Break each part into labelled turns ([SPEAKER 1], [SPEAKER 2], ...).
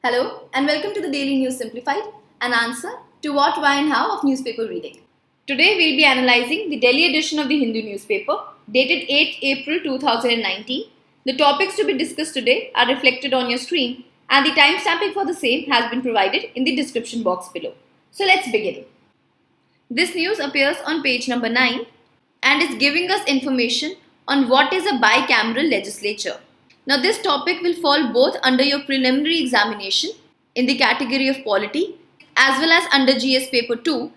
[SPEAKER 1] Hello and welcome to the Daily News Simplified, an answer to what, why and how of newspaper reading. Today we'll be analyzing the Delhi edition of the Hindu newspaper dated 8th April 2019. The topics to be discussed today are reflected on your screen and the timestamping for the same has been provided in the description box below. So let's begin. This news appears on page number 9 and is giving us information on what is a bicameral legislature. Now this topic will fall both under your preliminary examination in the category of polity as well as under GS paper 2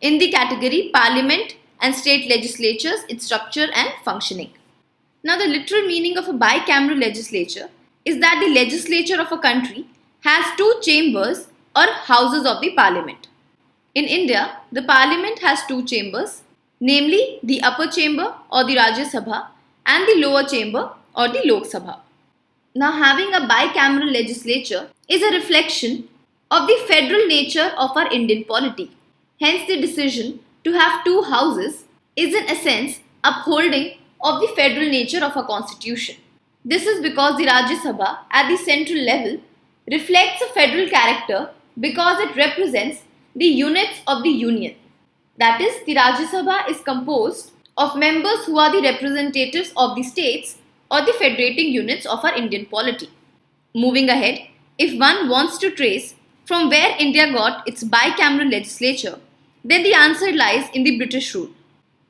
[SPEAKER 1] in the category Parliament and State Legislatures, its structure and functioning. Now the literal meaning of a bicameral legislature is that the legislature of a country has two chambers or houses of the parliament. In India, the parliament has two chambers, namely the upper chamber or the Rajya Sabha and the lower chamber or the Lok Sabha. Now, having a bicameral legislature is a reflection of the federal nature of our Indian polity. Hence, the decision to have two houses is in essence upholding of the federal nature of our constitution. This is because the Rajya Sabha at the central level reflects a federal character because it represents the units of the union. That is, the Rajya Sabha is composed of members who are the representatives of the states or the federating units of our Indian polity. Moving ahead, if one wants to trace from where India got its bicameral legislature, then the answer lies in the British rule.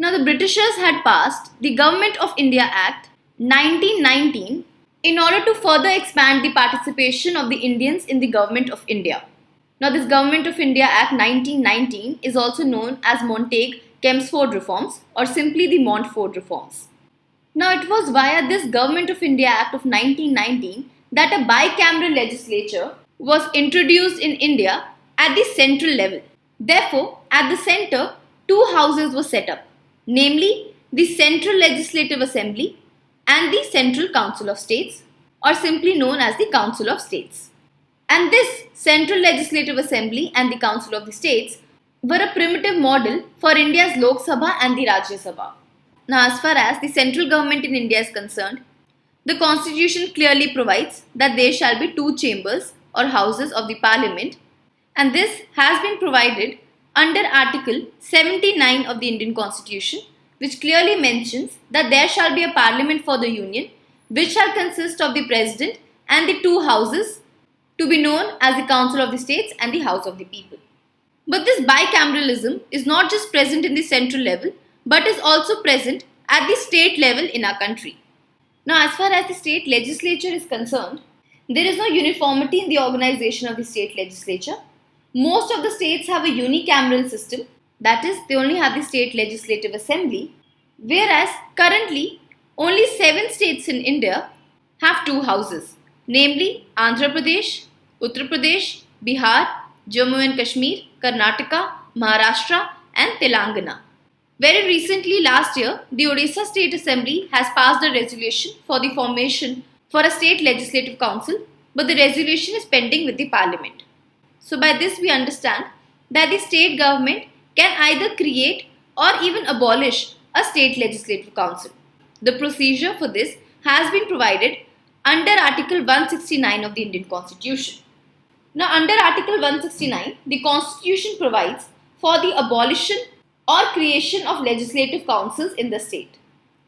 [SPEAKER 1] Now, the Britishers had passed the Government of India Act 1919 in order to further expand the participation of the Indians in the Government of India. Now, this Government of India Act 1919 is also known as Montague-Chelmsford Reforms or simply the Montfort Reforms. Now, it was via this Government of India Act of 1919 that a bicameral legislature was introduced in India at the central level. Therefore, at the center, two houses were set up, namely the Central Legislative Assembly and the Central Council of States, or simply known as the Council of States. And this Central Legislative Assembly and the Council of the States were a primitive model for India's Lok Sabha and the Rajya Sabha. Now, as far as the central government in India is concerned, the constitution clearly provides that there shall be two chambers or houses of the parliament, and this has been provided under Article 79 of the Indian Constitution, which clearly mentions that there shall be a parliament for the union, which shall consist of the president and the two houses to be known as the Council of the States and the House of the People. But this bicameralism is not just present in the central level, but is also present at the state level in our country. Now, as far as the state legislature is concerned, there is no uniformity in the organization of the state legislature. Most of the states have a unicameral system, that is, they only have the state legislative assembly, whereas currently only 7 states in India have two houses, namely Andhra Pradesh, Uttar Pradesh, Bihar, Jammu and Kashmir, Karnataka, Maharashtra and Telangana. Very recently, last year, the Odisha State Assembly has passed a resolution for the formation for a state legislative council, but the resolution is pending with the parliament. So by this we understand that the state government can either create or even abolish a state legislative council. The procedure for this has been provided under Article 169 of the Indian Constitution. Now, under Article 169, the Constitution provides for the abolition or creation of legislative councils in the state.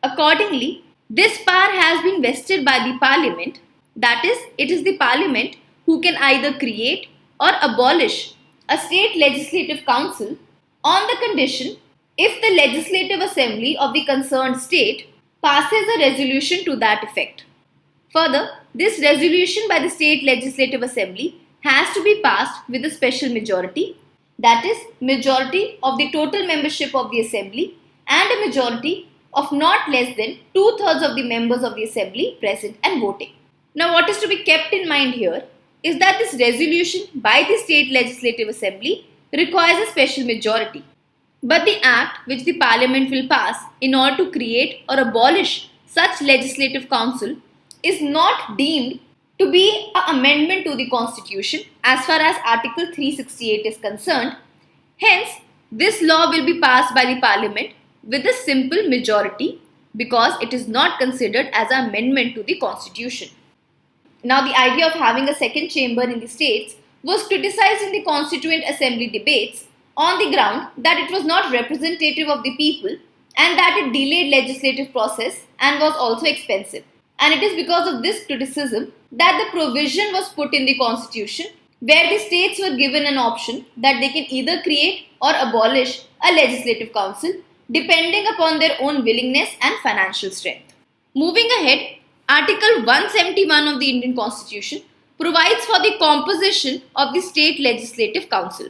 [SPEAKER 1] Accordingly, this power has been vested by the parliament, that is, it is the parliament who can either create or abolish a state legislative council on the condition if the legislative assembly of the concerned state passes a resolution to that effect. Further, this resolution by the state legislative assembly has to be passed with a special majority, that is, majority of the total membership of the assembly and a majority of not less than 2/3 of the members of the assembly present and voting. Now, what is to be kept in mind here is that this resolution by the state legislative assembly requires a special majority. But the act which the parliament will pass in order to create or abolish such legislative council is not deemed to be an amendment to the constitution as far as Article 368 is concerned. Hence, this law will be passed by the parliament with a simple majority because it is not considered as an amendment to the constitution. Now, the idea of having a second chamber in the states was criticized in the Constituent Assembly debates on the ground that it was not representative of the people and that it delayed legislative process and was also expensive. And it is because of this criticism that the provision was put in the constitution where the states were given an option that they can either create or abolish a legislative council depending upon their own willingness and financial strength. Moving ahead, Article 171 of the Indian Constitution provides for the composition of the State Legislative Council.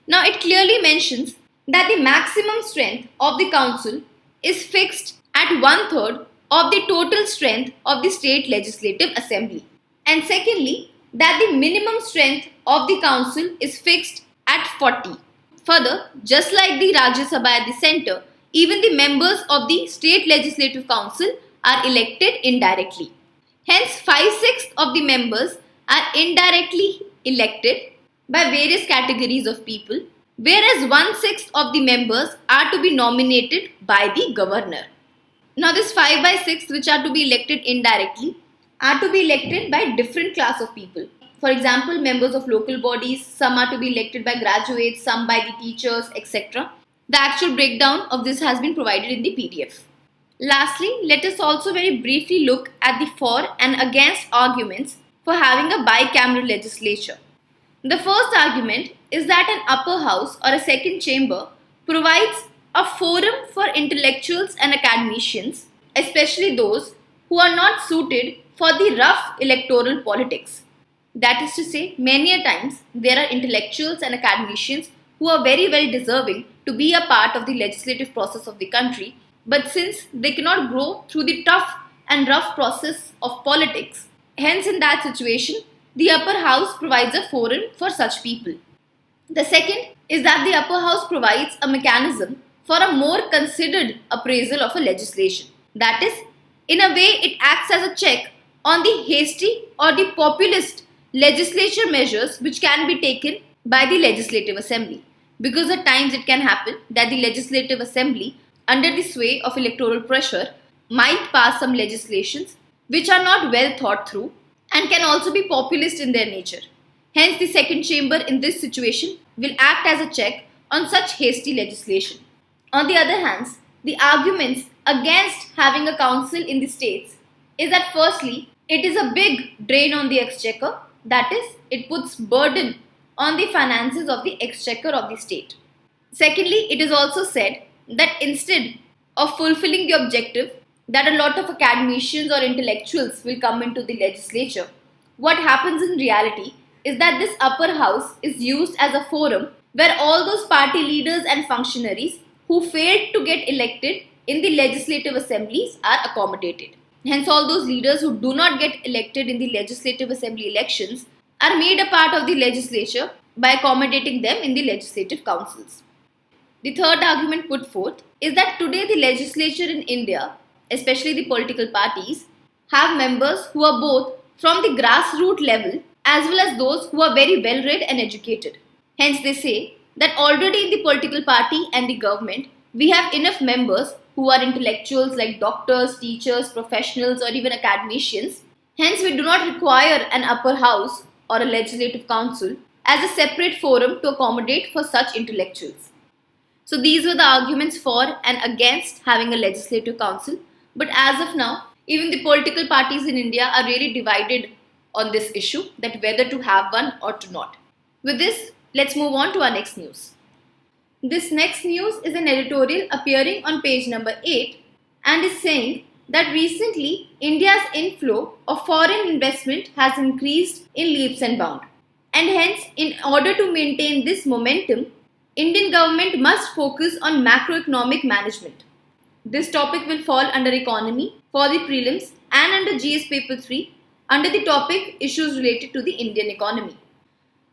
[SPEAKER 1] Now, it clearly mentions that the maximum strength of the council is fixed at one-third of the total strength of the State Legislative Assembly. And secondly, that the minimum strength of the council is fixed at 40. Further, just like the Rajya Sabha at the center, even the members of the State Legislative Council are elected indirectly. Hence, 5/6 of the members are indirectly elected by various categories of people, whereas 1/6 of the members are to be nominated by the governor. Now, this 5/6 which are to be elected indirectly are to be elected by different class of people. For example, members of local bodies, some are to be elected by graduates, some by the teachers, etc. The actual breakdown of this has been provided in the PDF. Lastly, let us also very briefly look at the for and against arguments for having a bicameral legislature. The first argument is that an upper house or a second chamber provides a forum for intellectuals and academicians, especially those who are not suited for the rough electoral politics. That is to say, many a times there are intellectuals and academicians who are very well deserving to be a part of the legislative process of the country, but since they cannot grow through the tough and rough process of politics, hence in that situation, the upper house provides a forum for such people. The second is that the upper house provides a mechanism for a more considered appraisal of a legislation. That is, in a way, it acts as a check on the hasty or the populist legislature measures which can be taken by the Legislative Assembly. Because at times it can happen that the Legislative Assembly, under the sway of electoral pressure, might pass some legislations which are not well thought through and can also be populist in their nature. Hence, the second chamber in this situation will act as a check on such hasty legislation. On the other hand, the arguments against having a council in the states is that firstly, it is a big drain on the exchequer, that is, it puts burden on the finances of the exchequer of the state. Secondly, it is also said that instead of fulfilling the objective that a lot of academicians or intellectuals will come into the legislature, what happens in reality is that this upper house is used as a forum where all those party leaders and functionaries who failed to get elected in the legislative assemblies are accommodated. Hence, all those leaders who do not get elected in the legislative assembly elections are made a part of the legislature by accommodating them in the legislative councils. The third argument put forth is that today the legislature in India, especially the political parties, have members who are both from the grassroots level as well as those who are very well read and educated. Hence, they say that already in the political party and the government, we have enough members who are intellectuals like doctors, teachers, professionals, or even academicians. Hence, we do not require an upper house or a legislative council as a separate forum to accommodate for such intellectuals. So these were the arguments for and against having a legislative council. But as of now, even the political parties in India are really divided on this issue, that whether to have one or to not. With this, let's move on to our next news. This next news is an editorial appearing on page number 8 and is saying that recently India's inflow of foreign investment has increased in leaps and bounds. And hence, in order to maintain this momentum, Indian government must focus on macroeconomic management. This topic will fall under economy for the prelims and under GS paper 3 under the topic issues related to the Indian economy.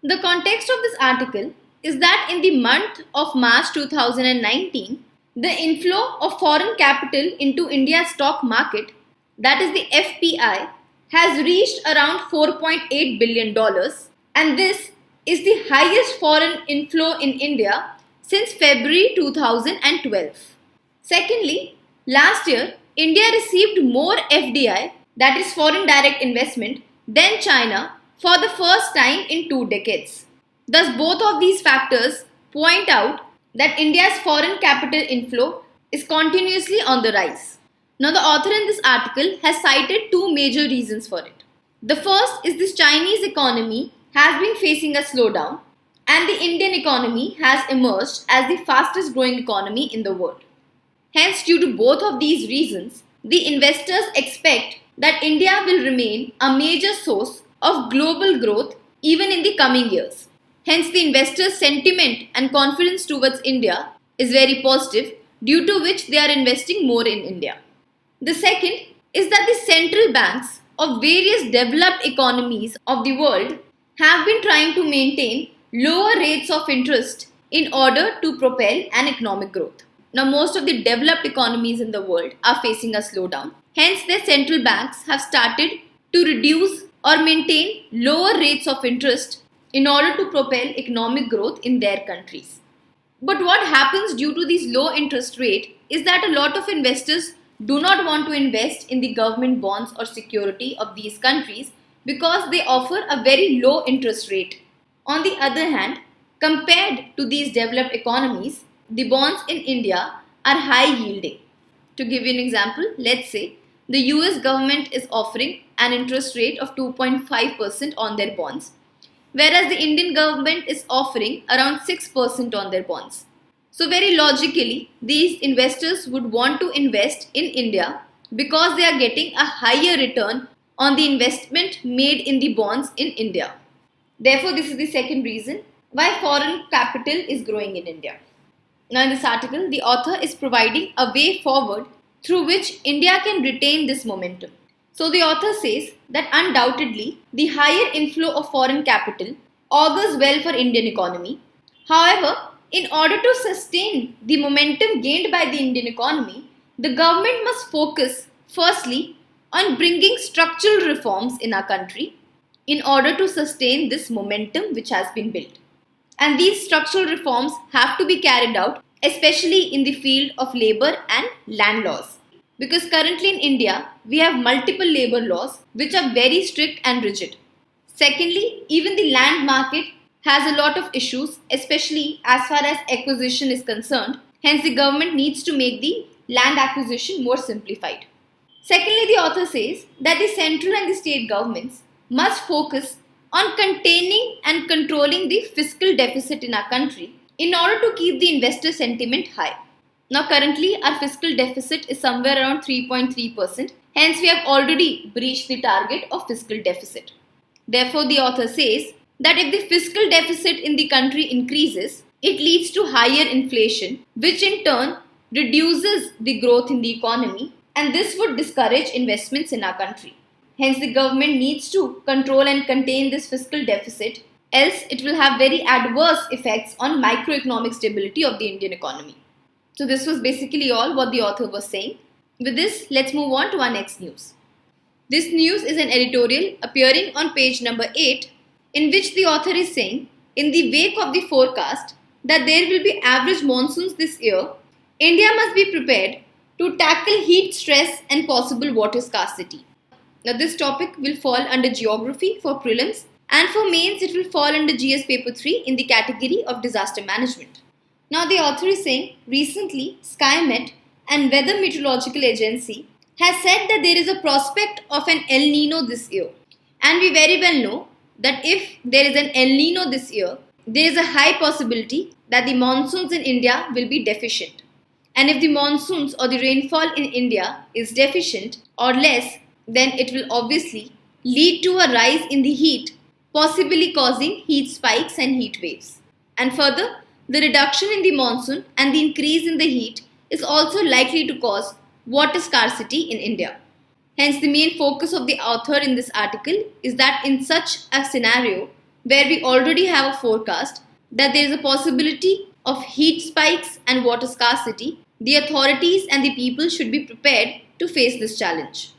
[SPEAKER 1] The context of this article is that in the month of March 2019, the inflow of foreign capital into India's stock market, that is the FPI, has reached around $4.8 billion, and this is the highest foreign inflow in India since February 2012. Secondly, last year, India received more FDI, that is foreign direct investment, then China for the first time in 2 decades. Thus, both of these factors point out that India's foreign capital inflow is continuously on the rise. Now, the author in this article has cited two major reasons for it. The first is this Chinese economy has been facing a slowdown, and the Indian economy has emerged as the fastest growing economy in the world. Hence, due to both of these reasons, the investors expect that India will remain a major source of global growth even in the coming years. Hence, the investors' sentiment and confidence towards India is very positive, due to which they are investing more in India. The second is that the central banks of various developed economies of the world have been trying to maintain lower rates of interest in order to propel an economic growth. Now, most of the developed economies in the world are facing a slowdown. Hence, their central banks have started to reduce or maintain lower rates of interest in order to propel economic growth in their countries. But what happens due to these low interest rates is that a lot of investors do not want to invest in the government bonds or security of these countries because they offer a very low interest rate. On the other hand, compared to these developed economies, the bonds in India are high yielding. To give you an example, let's say the US government is offering an interest rate of 2.5% on their bonds, whereas the Indian government is offering around 6% on their bonds. So very logically, these investors would want to invest in India because they are getting a higher return on the investment made in the bonds in India. Therefore, this is the second reason why foreign capital is growing in India. Now, in this article, the author is providing a way forward through which India can retain this momentum. So, the author says that undoubtedly, the higher inflow of foreign capital augurs well for Indian economy. However, in order to sustain the momentum gained by the Indian economy, the government must focus firstly on bringing structural reforms in our country in order to sustain this momentum which has been built. And these structural reforms have to be carried out, especially in the field of labor and land laws. Because currently in India, we have multiple labor laws which are very strict and rigid. Secondly, even the land market has a lot of issues, especially as far as acquisition is concerned. Hence, the government needs to make the land acquisition more simplified. Secondly, the author says that the central and the state governments must focus on containing and controlling the fiscal deficit in our country in order to keep the investor sentiment high. Now, currently, our fiscal deficit is somewhere around 3.3%. Hence, we have already breached the target of fiscal deficit. Therefore, the author says that if the fiscal deficit in the country increases, it leads to higher inflation, which in turn reduces the growth in the economy, and this would discourage investments in our country. Hence, the government needs to control and contain this fiscal deficit, else it will have very adverse effects on macroeconomic stability of the Indian economy. So this was basically all what the author was saying. With this, let's move on to our next news. This news is an editorial appearing on page number 8, in which the author is saying, in the wake of the forecast that there will be average monsoons this year, India must be prepared to tackle heat stress and possible water scarcity. Now, this topic will fall under geography for prelims, and for mains it will fall under GS paper 3 in the category of disaster management. Now, the author is saying, recently SkyMet and Weather Meteorological Agency has said that there is a prospect of an El Nino this year. And we very well know that if there is an El Nino this year, there is a high possibility that the monsoons in India will be deficient. And if the monsoons or the rainfall in India is deficient or less, then it will obviously lead to a rise in the heat, possibly causing heat spikes and heat waves. And further, the reduction in the monsoon and the increase in the heat is also likely to cause water scarcity in India. Hence, the main focus of the author in this article is that in such a scenario where we already have a forecast that there is a possibility of heat spikes and water scarcity, the authorities and the people should be prepared to face this challenge.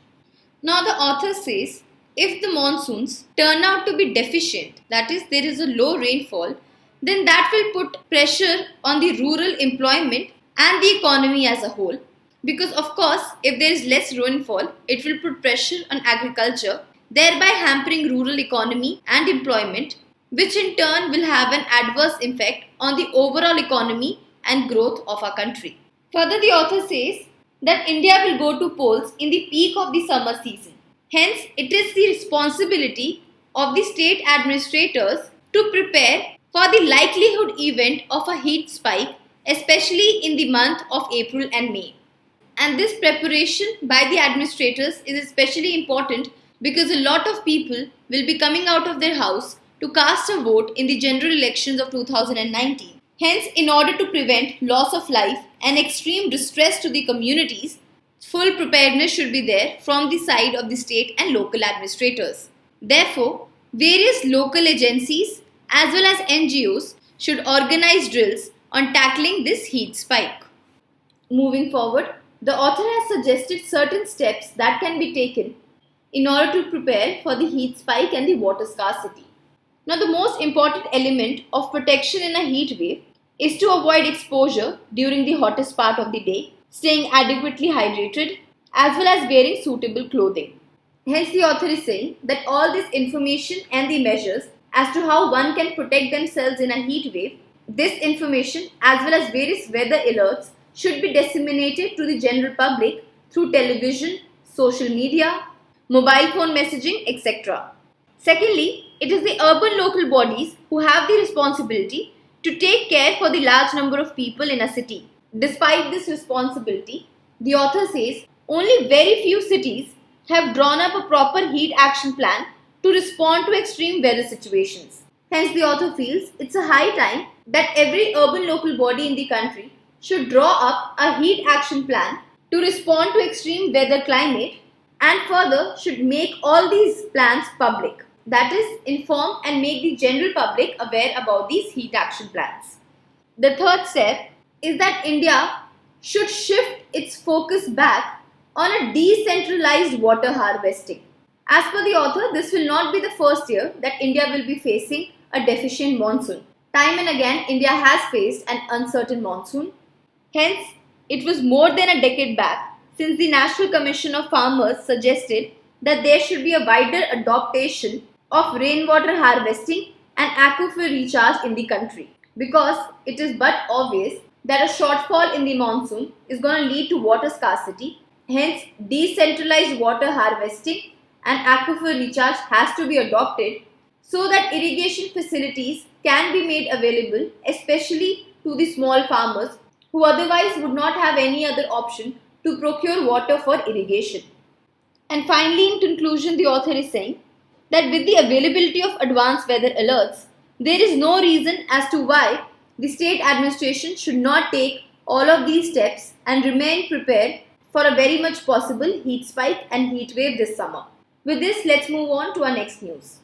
[SPEAKER 1] Now, the author says, if the monsoons turn out to be deficient, that is, there is a low rainfall, then that will put pressure on the rural employment and the economy as a whole. Because of course, if there is less rainfall, it will put pressure on agriculture, thereby hampering rural economy and employment, which in turn will have an adverse effect on the overall economy and growth of our country. Further, the author says that India will go to polls in the peak of the summer season. Hence, it is the responsibility of the state administrators to prepare for the likelihood event of a heat spike, especially in the month of April and May. And this preparation by the administrators is especially important because a lot of people will be coming out of their house to cast a vote in the general elections of 2019. Hence, in order to prevent loss of life and extreme distress to the communities, full preparedness should be there from the side of the state and local administrators. Therefore, various local agencies as well as NGOs should organize drills on tackling this heat spike. Moving forward, the author has suggested certain steps that can be taken in order to prepare for the heat spike and the water scarcity. Now, the most important element of protection in a heat wave is to avoid exposure during the hottest part of the day, staying adequately hydrated, as well as wearing suitable clothing. Hence, the author is saying that all this information and the measures as to how one can protect themselves in a heat wave, this information as well as various weather alerts should be disseminated to the general public through television, social media, mobile phone messaging, etc. Secondly, it is the urban local bodies who have the responsibility to take care for the large number of people in a city. Despite this responsibility, the author says only very few cities have drawn up a proper heat action plan to respond to extreme weather situations. Hence, the author feels it's a high time that every urban local body in the country should draw up a heat action plan to respond to extreme weather climate and further should make all these plans public. That is, inform and make the general public aware about these heat action plans. The third step is that India should shift its focus back on a decentralized water harvesting. As per the author, this will not be the first year that India will be facing a deficient monsoon. Time and again, India has faced an uncertain monsoon. Hence, it was more than a decade back since the National Commission of Farmers suggested that there should be a wider adoption of rainwater harvesting and aquifer recharge in the country, because it is but obvious that a shortfall in the monsoon is going to lead to water scarcity. Hence, decentralized water harvesting and aquifer recharge has to be adopted so that irrigation facilities can be made available, especially to the small farmers who otherwise would not have any other option to procure water for irrigation. And finally, in conclusion, the author is saying that with the availability of advanced weather alerts, there is no reason as to why the state administration should not take all of these steps and remain prepared for a very much possible heat spike and heat wave this summer. With this, let's move on to our next news.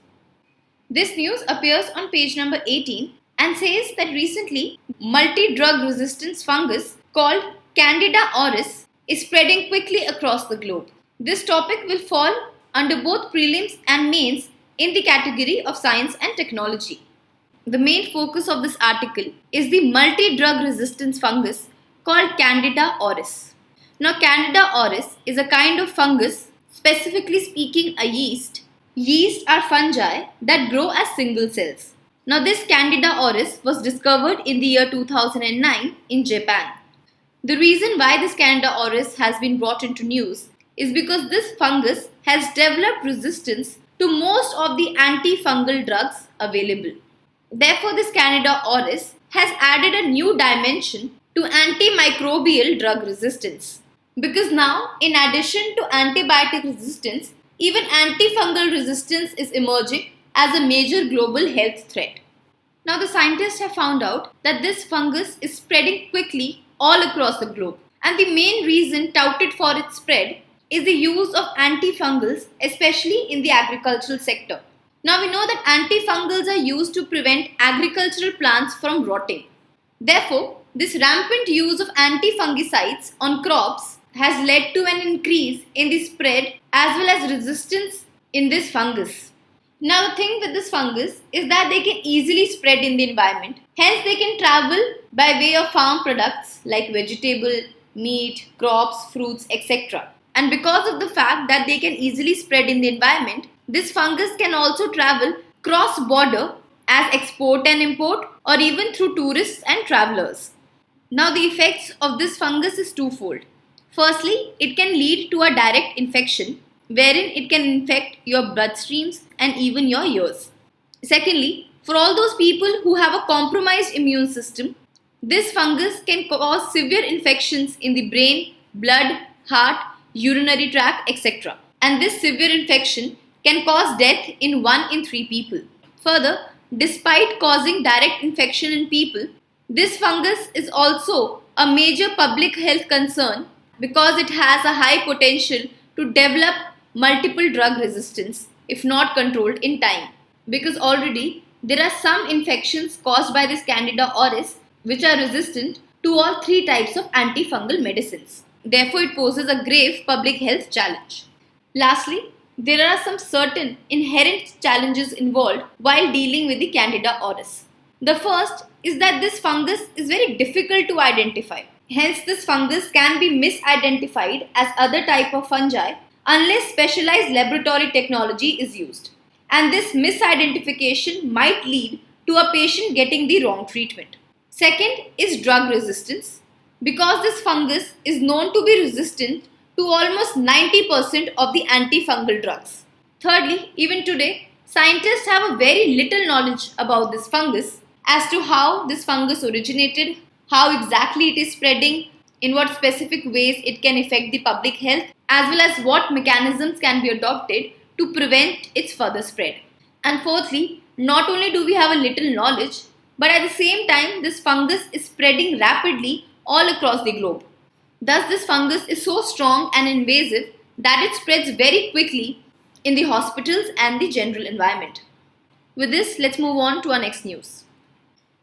[SPEAKER 1] This news appears on page number 18 and says that recently multi-drug resistance fungus called Candida auris is spreading quickly across the globe. This topic will fall under both prelims and mains in the category of science and technology. The main focus of this article is the multi-drug resistance fungus called Candida auris. Now, Candida auris is a kind of fungus, specifically speaking a yeast. Yeast are fungi that grow as single cells. Now, this Candida auris was discovered in the year 2009 in Japan. The reason why this Candida auris has been brought into news is because this fungus has developed resistance to most of the antifungal drugs available. Therefore, this Candida auris has added a new dimension to antimicrobial drug resistance. Because now, in addition to antibiotic resistance, even antifungal resistance is emerging as a major global health threat. Now, the scientists have found out that this fungus is spreading quickly all across the globe. And the main reason touted for its spread is the use of antifungals, especially in the agricultural sector. Now, we know that antifungals are used to prevent agricultural plants from rotting. Therefore, this rampant use of antifungicides on crops has led to an increase in the spread as well as resistance in this fungus. Now, the thing with this fungus is that they can easily spread in the environment. Hence, they can travel by way of farm products like vegetable, meat, crops, fruits, etc. And because of the fact that they can easily spread in the environment, This fungus can also travel cross-border as export and import or even through tourists and travelers. Now the effects of this fungus is twofold. Firstly, it can lead to a direct infection wherein it can infect your bloodstreams and even your ears. Secondly, for all those people who have a compromised immune system, this fungus can cause severe infections in the brain, blood, heart, urinary tract, etc. And this severe infection can cause death in 1 in 3 people. Further, despite causing direct infection in people, this fungus is also a major public health concern because it has a high potential to develop multiple drug resistance if not controlled in time. Because already there are some infections caused by this Candida auris which are resistant to all 3 types of antifungal medicines. Therefore, it poses a grave public health challenge. Lastly, there are some certain inherent challenges involved while dealing with the Candida auris. The first is that this fungus is very difficult to identify. Hence, this fungus can be misidentified as other type of fungi unless specialized laboratory technology is used. And this misidentification might lead to a patient getting the wrong treatment. Second is drug resistance, because this fungus is known to be resistant to almost 90% of the antifungal drugs. Thirdly, even today, scientists have a very little knowledge about this fungus as to how this fungus originated, how exactly it is spreading, in what specific ways it can affect the public health, as well as what mechanisms can be adopted to prevent its further spread. And fourthly, not only do we have a little knowledge, but at the same time, this fungus is spreading rapidly all across the globe. Thus, this fungus is so strong and invasive that it spreads very quickly in the hospitals and the general environment. With this, let's move on to our next news.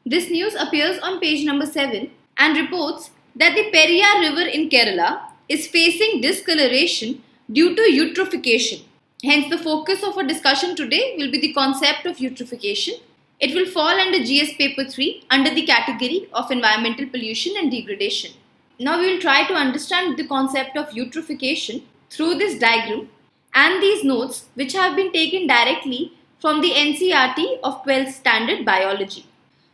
[SPEAKER 1] This news appears on page number 7 and reports that the Periyar River in Kerala is facing discoloration due to eutrophication. Hence, the focus of our discussion today will be the concept of eutrophication. It will fall under GS paper 3 under the category of environmental pollution and degradation. Now we will try to understand the concept of eutrophication through this diagram and these notes which have been taken directly from the NCERT of 12th standard biology.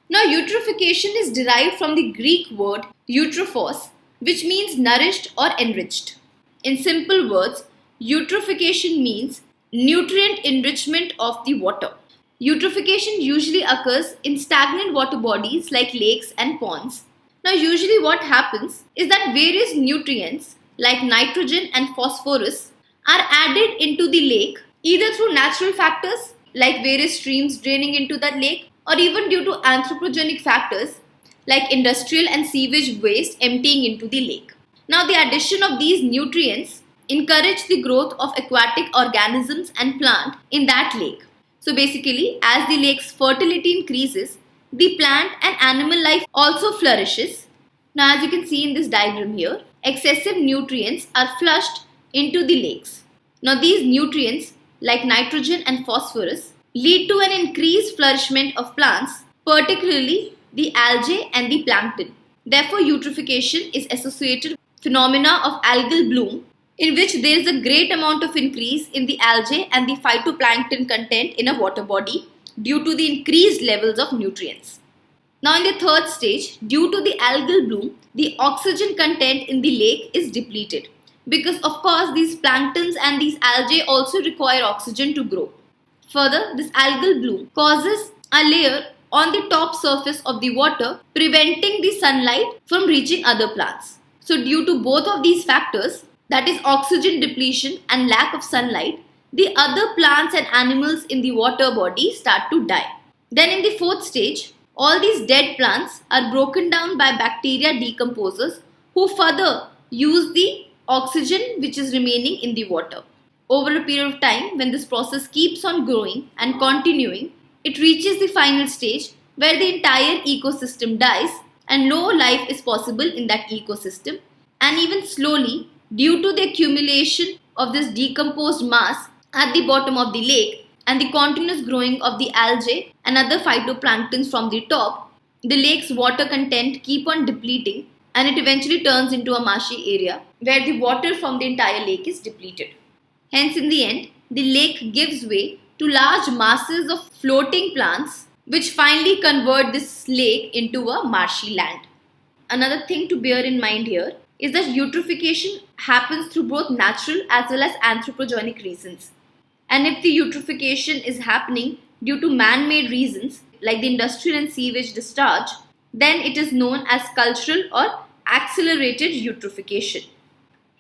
[SPEAKER 1] Now eutrophication is derived from the Greek word eutrophos, which means nourished or enriched. In simple words, eutrophication means nutrient enrichment of the water. Eutrophication usually occurs in stagnant water bodies like lakes and ponds. Now usually what happens is that various nutrients like nitrogen and phosphorus are added into the lake either through natural factors like various streams draining into that lake or even due to anthropogenic factors like industrial and sewage waste emptying into the lake. Now the addition of these nutrients encourage the growth of aquatic organisms and plant in that lake. So basically, as the lake's fertility increases, the plant and animal life also flourishes. Now as you can see in this diagram here, excessive nutrients are flushed into the lakes. Now these nutrients like nitrogen and phosphorus lead to an increased flourishment of plants, particularly the algae and the plankton. Therefore, eutrophication is associated with phenomena of algal bloom in which there is a great amount of increase in the algae and the phytoplankton content in a water body due to the increased levels of nutrients. Now in the third stage, due to the algal bloom, the oxygen content in the lake is depleted because of course these planktons and these algae also require oxygen to grow. Further, this algal bloom causes a layer on the top surface of the water preventing the sunlight from reaching other plants. So due to both of these factors, that is oxygen depletion and lack of sunlight, the other plants and animals in the water body start to die. Then in the fourth stage, all these dead plants are broken down by bacteria decomposers who further use the oxygen which is remaining in the water. Over a period of time, when this process keeps on growing and continuing, it reaches the final stage where the entire ecosystem dies and no life is possible in that ecosystem. And even slowly, due to the accumulation of this decomposed mass at the bottom of the lake and the continuous growing of the algae and other phytoplanktons from the top, the lake's water content keep on depleting and it eventually turns into a marshy area where the water from the entire lake is depleted. Hence, in the end, the lake gives way to large masses of floating plants which finally convert this lake into a marshy land. Another thing to bear in mind here is that eutrophication happens through both natural as well as anthropogenic reasons. And if the eutrophication is happening due to man-made reasons like the industrial and sewage discharge, then it is known as cultural or accelerated eutrophication.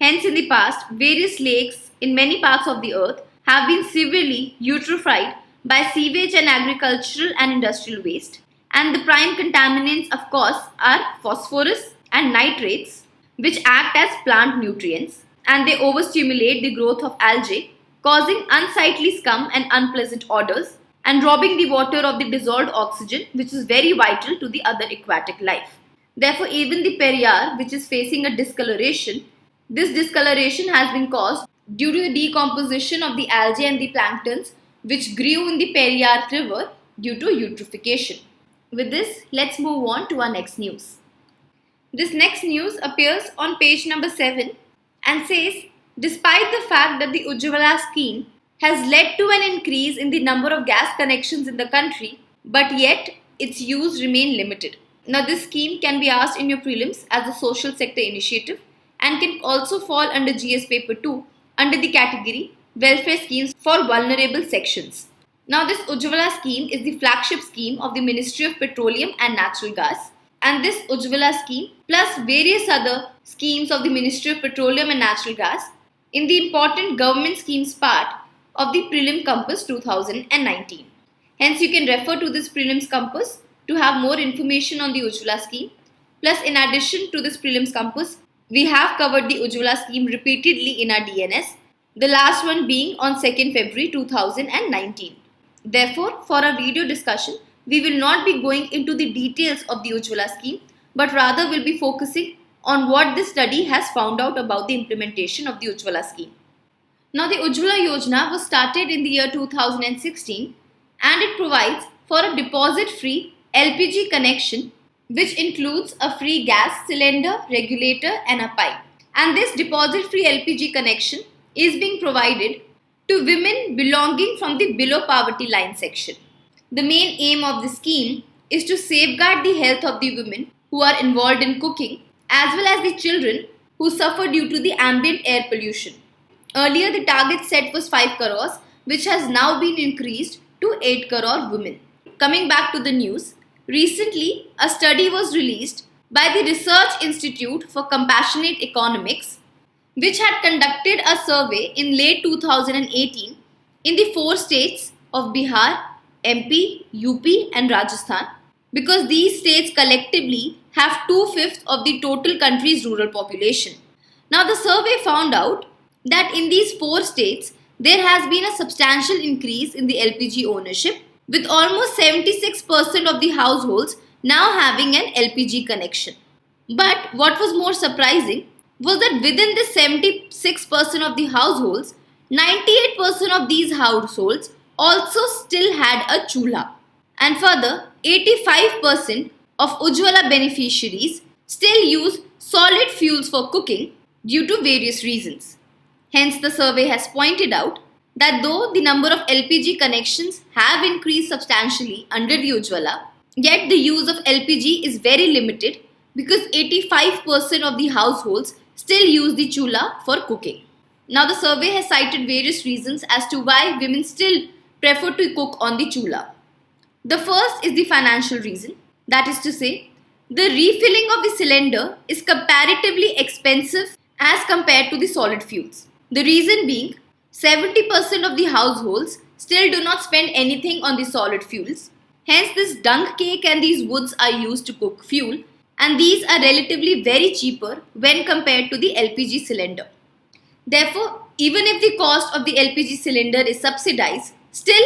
[SPEAKER 1] Hence, in the past, various lakes in many parts of the earth have been severely eutrophied by sewage and agricultural and industrial waste. And the prime contaminants, of course, are phosphorus and nitrates, which act as plant nutrients, and they overstimulate the growth of algae, causing unsightly scum and unpleasant odors, and robbing the water of the dissolved oxygen, which is very vital to the other aquatic life. Therefore, even the Periyar, which is facing a discoloration, this discoloration has been caused due to the decomposition of the algae and the planktons which grew in the Periyar river due to eutrophication. With this, let's move on to our next news. This next news appears on page number 7 and says, despite the fact that the Ujjwala scheme has led to an increase in the number of gas connections in the country, but yet its use remain limited. Now, this scheme can be asked in your prelims as a social sector initiative and can also fall under GS paper 2 under the category welfare schemes for vulnerable sections. Now, this Ujjwala scheme is the flagship scheme of the Ministry of Petroleum and Natural Gas, and this Ujjwala scheme plus various other schemes of the Ministry of Petroleum and Natural Gas in the important government schemes part of the Prelim Compass 2019. Hence, you can refer to this Prelims Compass to have more information on the Ujjwala scheme. Plus, in addition to this Prelims Compass, we have covered the Ujjwala scheme repeatedly in our DNS, the last one being on 2nd February 2019. Therefore, for our video discussion, we will not be going into the details of the Ujjwala scheme, but rather will be focusing on what this study has found out about the implementation of the Ujjwala scheme. Now, the Ujjwala Yojana was started in the year 2016 and it provides for a deposit-free LPG connection which includes a free gas cylinder, regulator and a pipe. And this deposit-free LPG connection is being provided to women belonging from the below poverty line section. The main aim of the scheme is to safeguard the health of the women who are involved in cooking as well as the children who suffer due to the ambient air pollution. Earlier, the target set was 5 crores, which has now been increased to 8 crore women. Coming back to the news, recently a study was released by the Research Institute for Compassionate Economics, which had conducted a survey in late 2018 in the 4 states of Bihar, MP, UP and Rajasthan, because these states collectively have 2/5 of the total country's rural population. Now, the survey found out that in these 4 states, there has been a substantial increase in the LPG ownership, with almost 76% of the households now having an LPG connection. But what was more surprising was that within the 76% of the households, 98% of these households also still had a chulha. And further, 85% of Ujjwala beneficiaries still use solid fuels for cooking due to various reasons. Hence, the survey has pointed out that though the number of LPG connections have increased substantially under the Ujjwala, yet the use of LPG is very limited because 85% of the households still use the chulha for cooking. Now, the survey has cited various reasons as to why women still prefer to cook on the chulha. The first is the financial reason, that is to say, the refilling of the cylinder is comparatively expensive as compared to the solid fuels. The reason being, 70% of the households still do not spend anything on the solid fuels. Hence, this dung cake and these woods are used to cook fuel, and these are relatively very cheaper when compared to the LPG cylinder. Therefore, even if the cost of the LPG cylinder is subsidized, still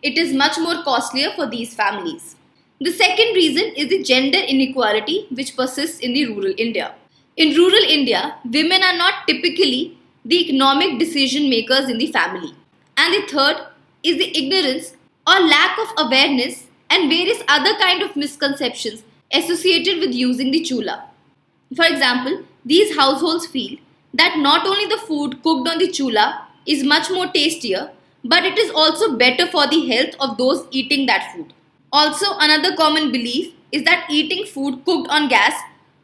[SPEAKER 1] it is much more costlier for these families. The second reason is the gender inequality which persists in the rural India. In rural India, women are not typically the economic decision makers in the family. And the third is the ignorance or lack of awareness and various other kind of misconceptions associated with using the chulha. For example, these households feel that not only the food cooked on the chulha is much more tastier, but it is also better for the health of those eating that food. Also, another common belief is that eating food cooked on gas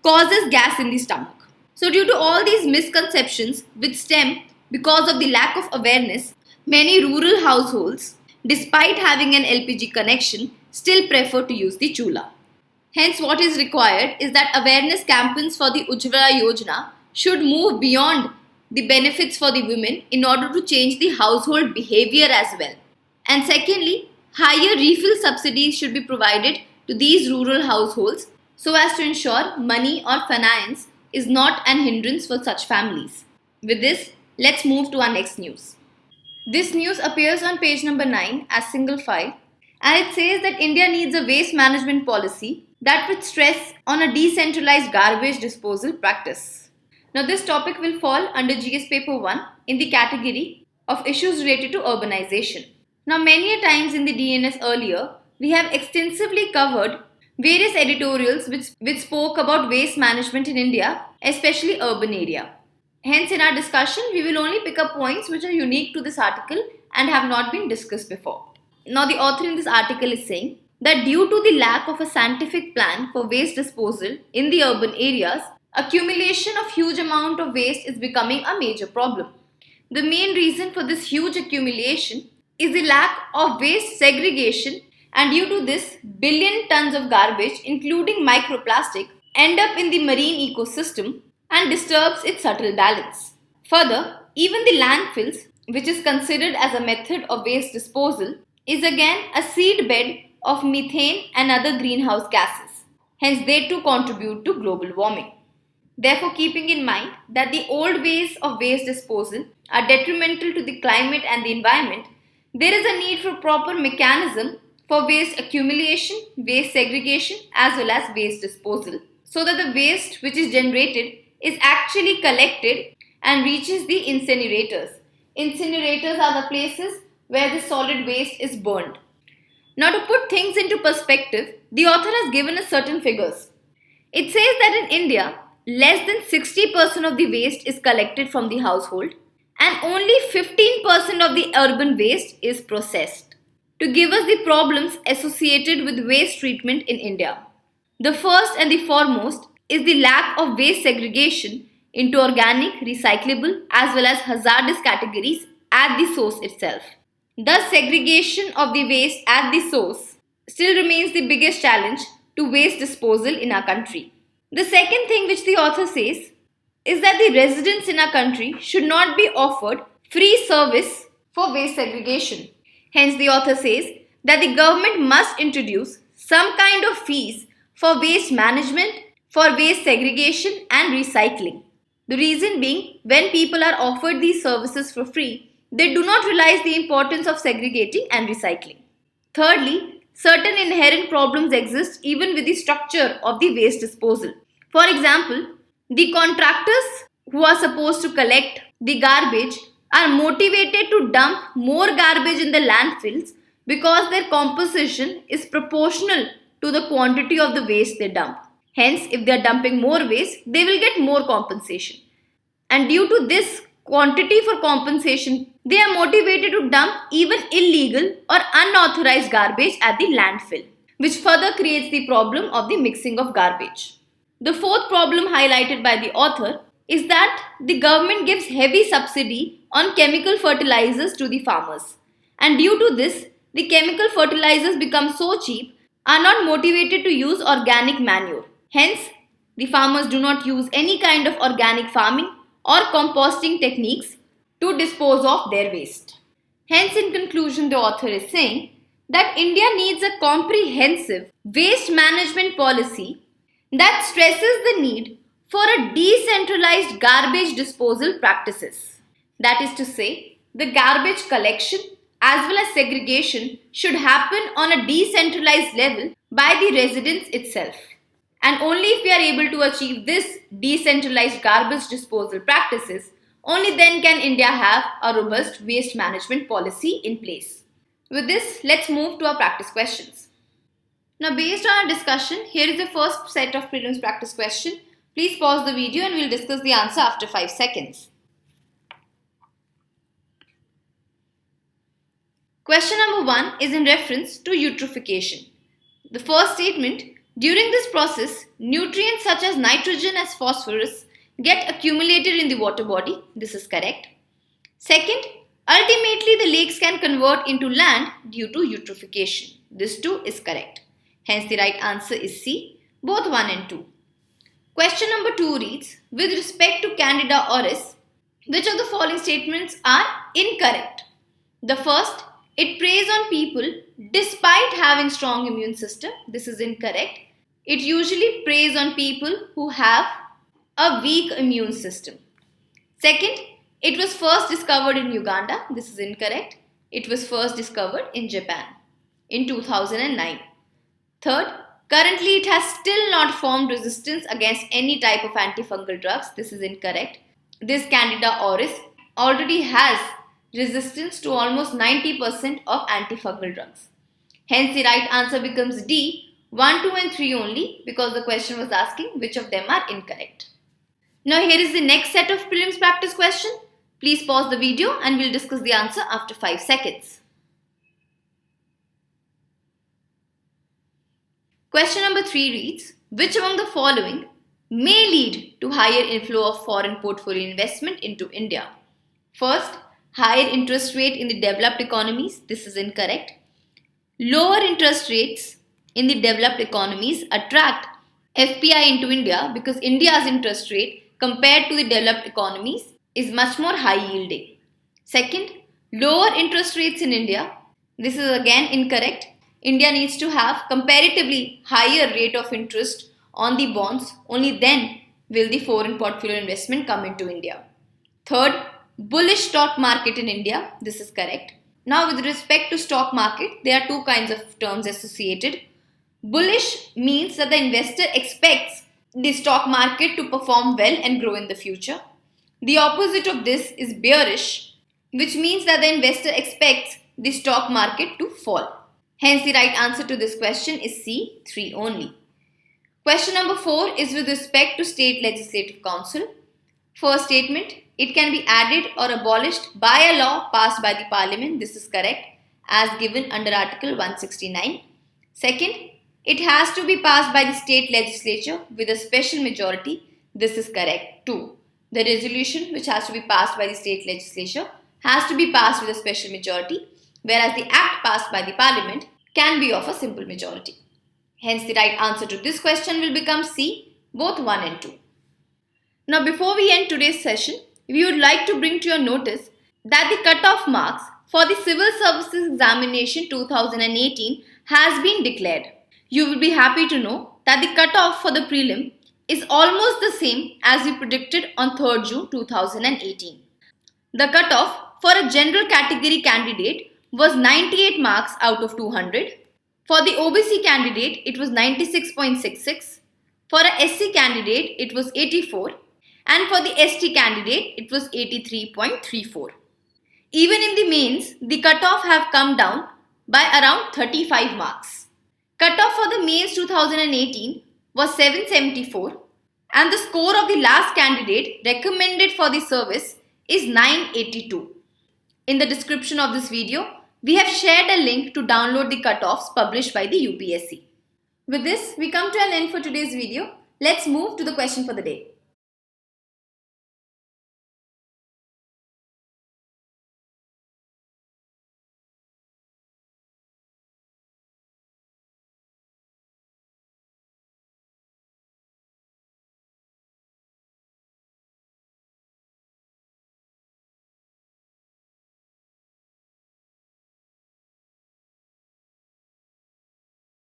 [SPEAKER 1] causes gas in the stomach. So, due to all these misconceptions which stem because of the lack of awareness, many rural households, despite having an LPG connection, still prefer to use the chula. Hence, what is required is that awareness campaigns for the Ujjwala Yojana should move beyond the benefits for the women in order to change the household behavior as well. And secondly, higher refill subsidies should be provided to these rural households so as to ensure money or finance is not an hindrance for such families. With this, let's move to our next news. This news appears on page number 9 as single file, and it says that India needs a waste management policy that would stress on a decentralized garbage disposal practice. Now, this topic will fall under GS Paper 1 in the category of issues related to urbanization. Now, many a times in the DNS earlier, we have extensively covered various editorials which spoke about waste management in India, especially urban area. Hence, in our discussion, we will only pick up points which are unique to this article and have not been discussed before. Now, the author in this article is saying that due to the lack of a scientific plan for waste disposal in the urban areas, accumulation of huge amount of waste is becoming a major problem. The main reason for this huge accumulation is the lack of waste segregation, and due to this, billion tons of garbage, including microplastic, end up in the marine ecosystem and disturbs its subtle balance. Further, even the landfills, which is considered as a method of waste disposal, is again a seed bed of methane and other greenhouse gases. Hence, they too contribute to global warming. Therefore, keeping in mind that the old ways of waste disposal are detrimental to the climate and the environment, there is a need for proper mechanism for waste accumulation, waste segregation as well as waste disposal, so that the waste which is generated is actually collected and reaches the incinerators. Incinerators are the places where the solid waste is burned. Now, to put things into perspective, the author has given us certain figures. It says that in India, less than 60% of the waste is collected from the household and only 15% of the urban waste is processed. To give us the problems associated with waste treatment in India, the first and the foremost is the lack of waste segregation into organic, recyclable as well as hazardous categories at the source itself. Thus, segregation of the waste at the source still remains the biggest challenge to waste disposal in our country. The second thing which the author says is that the residents in our country should not be offered free service for waste segregation. Hence, the author says that the government must introduce some kind of fees for waste management, for waste segregation and recycling. The reason being, when people are offered these services for free, they do not realize the importance of segregating and recycling. Thirdly, certain inherent problems exist even with the structure of the waste disposal. For example, the contractors who are supposed to collect the garbage are motivated to dump more garbage in the landfills because their composition is proportional to the quantity of the waste they dump. Hence, if they are dumping more waste, they will get more compensation. And due to this quantity for compensation, they are motivated to dump even illegal or unauthorized garbage at the landfill, which further creates the problem of the mixing of garbage. The fourth problem highlighted by the author is that the government gives heavy subsidy on chemical fertilizers to the farmers. And due to this, the chemical fertilizers become so cheap, are not motivated to use organic manure. Hence, the farmers do not use any kind of organic farming or composting techniques to dispose of their waste. Hence, in conclusion, the author is saying that India needs a comprehensive waste management policy that stresses the need for a decentralized garbage disposal practices. That is to say, the garbage collection as well as segregation should happen on a decentralized level by the residents itself. And only if we are able to achieve this decentralized garbage disposal practices, only then can India have a robust waste management policy in place. With this, let's move to our practice questions. Now, based on our discussion, here is the first set of prelims practice question. Please pause the video and we'll discuss the answer after 5 seconds. Question number 1 is in reference to eutrophication. The first statement, during this process, nutrients such as nitrogen as phosphorus get accumulated in the water body. This is correct. Second, ultimately the lakes can convert into land due to eutrophication. This too is correct. Hence the right answer is C, both 1 and 2. Question number 2 reads, with respect to Candida auris, which of the following statements are incorrect? The first, it preys on people despite having strong immune system. This is incorrect. It usually preys on people who have a weak immune system. Second, it was first discovered in Uganda. This is incorrect. It was first discovered in Japan in 2009. Third, currently it has still not formed resistance against any type of antifungal drugs. This is incorrect. This Candida auris already has resistance to almost 90% of antifungal drugs. Hence the right answer becomes D, 1, 2 and 3 only, because the question was asking which of them are incorrect. Now here is the next set of prelims practice question. Please pause the video and we'll discuss the answer after 5 seconds. Question number 3 reads, which among the following may lead to higher inflow of foreign portfolio investment into India? First, higher interest rate in the developed economies. This is incorrect. Lower interest rates in the developed economies attract FPI into India because India's interest rate compared to the developed economies is much more high yielding. Second, lower interest rates in India. This is again incorrect. India needs to have comparatively higher rate of interest on the bonds. Only then will the foreign portfolio investment come into India. Third, bullish stock market in India. This is correct. Now with respect to stock market, there are two kinds of terms associated. Bullish means that the investor expects the stock market to perform well and grow in the future. The opposite of this is bearish, which means that the investor expects the stock market to fall. Hence the right answer to this question is C, 3 only. Question number 4 is with respect to State Legislative Council. First statement, it can be added or abolished by a law passed by the Parliament. This is correct, as given under Article 169. Second, it has to be passed by the state legislature with a special majority. This is correct too. The resolution which has to be passed by the state legislature has to be passed with a special majority, whereas the act passed by the Parliament can be of a simple majority. Hence the right answer to this question will become C, both 1 and 2. Now before we end today's session, we would like to bring to your notice that the cutoff marks for the Civil Services Examination 2018 has been declared. You will be happy to know that the cutoff for the prelim is almost the same as we predicted on 3rd June 2018. The cutoff for a general category candidate was 98 marks out of 200. For the OBC candidate, it was 96.66. For a SC candidate, it was 84. And for the ST candidate, it was 83.34. Even in the mains, the cutoff have come down by around 35 marks. Cutoff for the mains 2018 was 774 and the score of the last candidate recommended for the service is 982. In the description of this video, we have shared a link to download the cutoffs published by the UPSC. With this, we come to an end for today's video. Let's move to the question for the day.